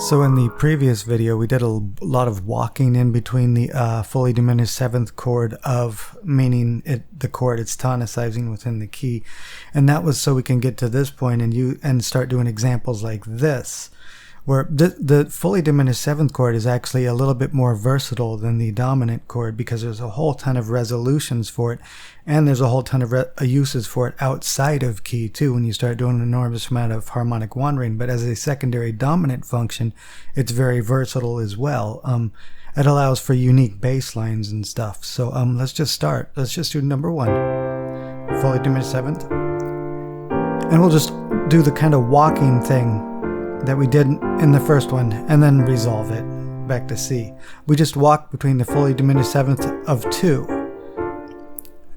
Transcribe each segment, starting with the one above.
So in the previous video, we did a lot of walking in between the fully diminished seventh chord of, meaning the chord it's tonicizing within the key, and that was so we can get to this point and start doing examples like this, where the fully diminished seventh chord is actually a little bit more versatile than the dominant chord because there's a whole ton of resolutions for it, and there's a whole ton of uses for it outside of key too when you start doing an enormous amount of harmonic wandering. But as a secondary dominant function, it's very versatile as well. It allows for unique bass lines and stuff. So let's just start. Let's just do number 1, fully diminished seventh, and we'll just do the kind of walking thing that we did in the first one and then resolve it back to C. We just walked between the fully diminished seventh of 2.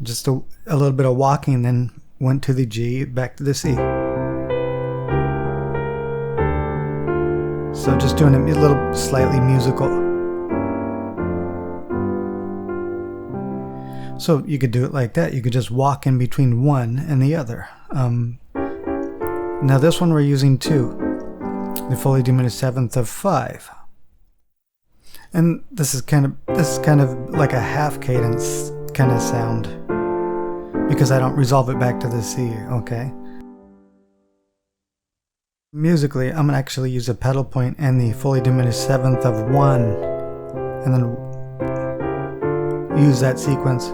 Just a little bit of walking, then went to the G, back to the C. So just doing it a little slightly musical. So you could do it like that. You could just walk in between one and the other. Now this one we're using 2, the fully diminished seventh of 5. And this is kind of like a half cadence kind of sound, because I don't resolve it back to the C, okay? Musically, I'm gonna actually use a pedal point and the fully diminished seventh of 1, and then use that sequence.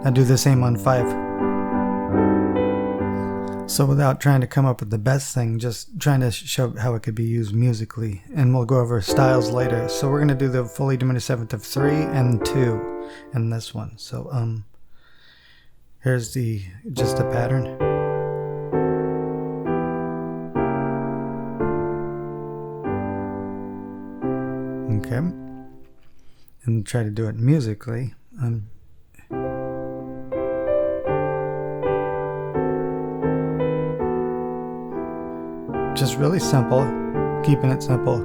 I do the same on 5. So without trying to come up with the best thing, just trying to show how it could be used musically, and we'll go over styles later. So we're gonna do the fully diminished seventh of 3 and 2 in this one. So here's just a pattern. Okay, and try to do it musically. Just really simple, keeping it simple.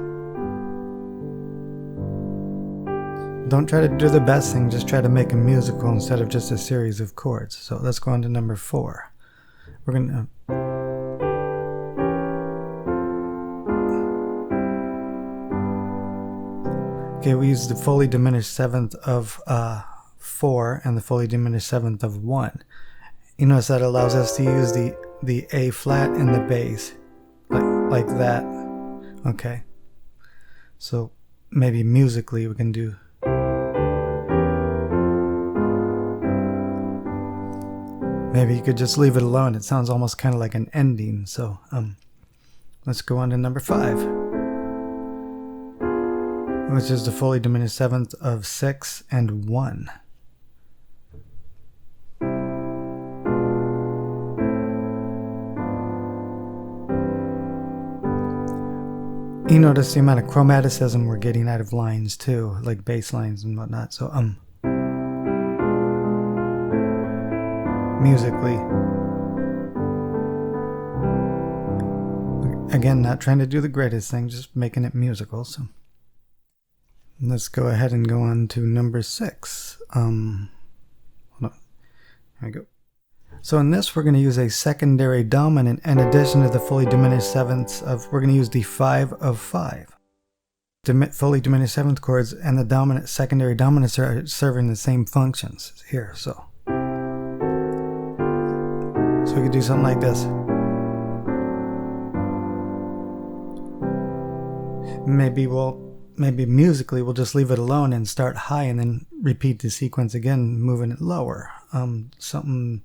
Don't try to do the best thing, just try to make a musical instead of just a series of chords. So let's go on to number 4. We're gonna okay, we use the fully diminished seventh of 4 and the fully diminished seventh of 1. You notice that allows us to use the A flat in the bass like that. Okay, so maybe musically we can do. Maybe you could just leave it alone. It sounds almost kind of like an ending. So let's go on to number 5, which is the fully diminished seventh of 6 and 1. You notice the amount of chromaticism we're getting out of lines too, like bass lines and whatnot. So musically, again, not trying to do the greatest thing, just making it musical. So let's go ahead and go on to number 6. Hold on. Here we go. So in this, we're going to use a secondary dominant in addition to the fully diminished sevenths of, we're going to use the 5 of 5. Fully diminished seventh chords and the dominant secondary dominants are serving the same functions here. So we could do something like this. Maybe musically we'll just leave it alone and start high and then repeat the sequence again, moving it lower. Something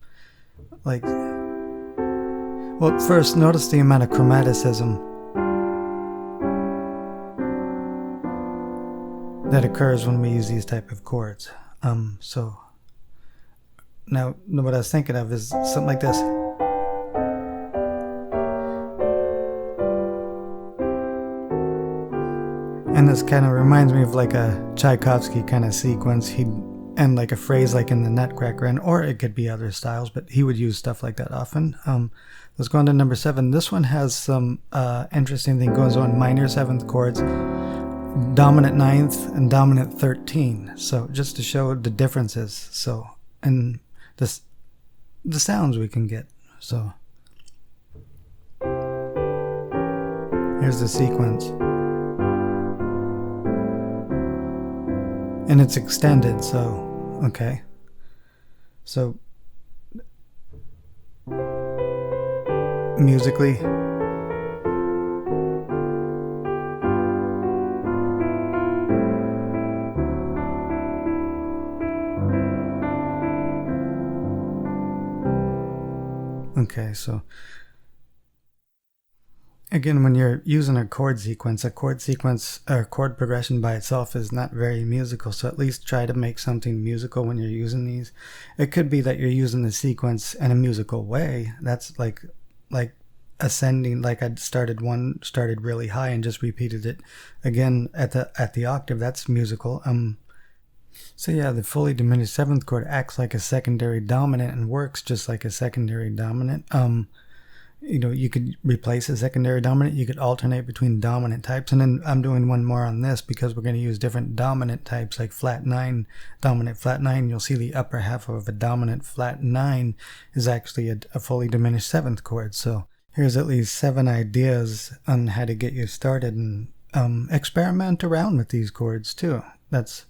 like, well, first notice the amount of chromaticism that occurs when we use these type of chords. So now what I was thinking of is something like this. And this kind of reminds me of like a Tchaikovsky kind of sequence. He'd end like a phrase like in the Nutcracker, or it could be other styles, but he would use stuff like that often. Let's go on to number 7. This one has some interesting thing goes on. Minor 7th chords, dominant 9th, and dominant 13. So just to show the differences. So, and the sounds we can get. So here's the sequence. and it's extended, so okay. So musically, okay, so again, when you're using a chord sequence or chord progression by itself is not very musical, so at least try to make something musical when you're using these. It could be that you're using the sequence in a musical way. That's like ascending, like I started really high and just repeated it again at the octave. That's musical. So yeah, the fully diminished seventh chord acts like a secondary dominant and works just like a secondary dominant. You know, you could replace a secondary dominant, you could alternate between dominant types, and then I'm doing one more on this because we're going to use different dominant types like flat 9, dominant flat 9. You'll see the upper half of a dominant flat 9 is actually a fully diminished seventh chord. So here's at least 7 ideas on how to get you started, and experiment around with these chords too. That's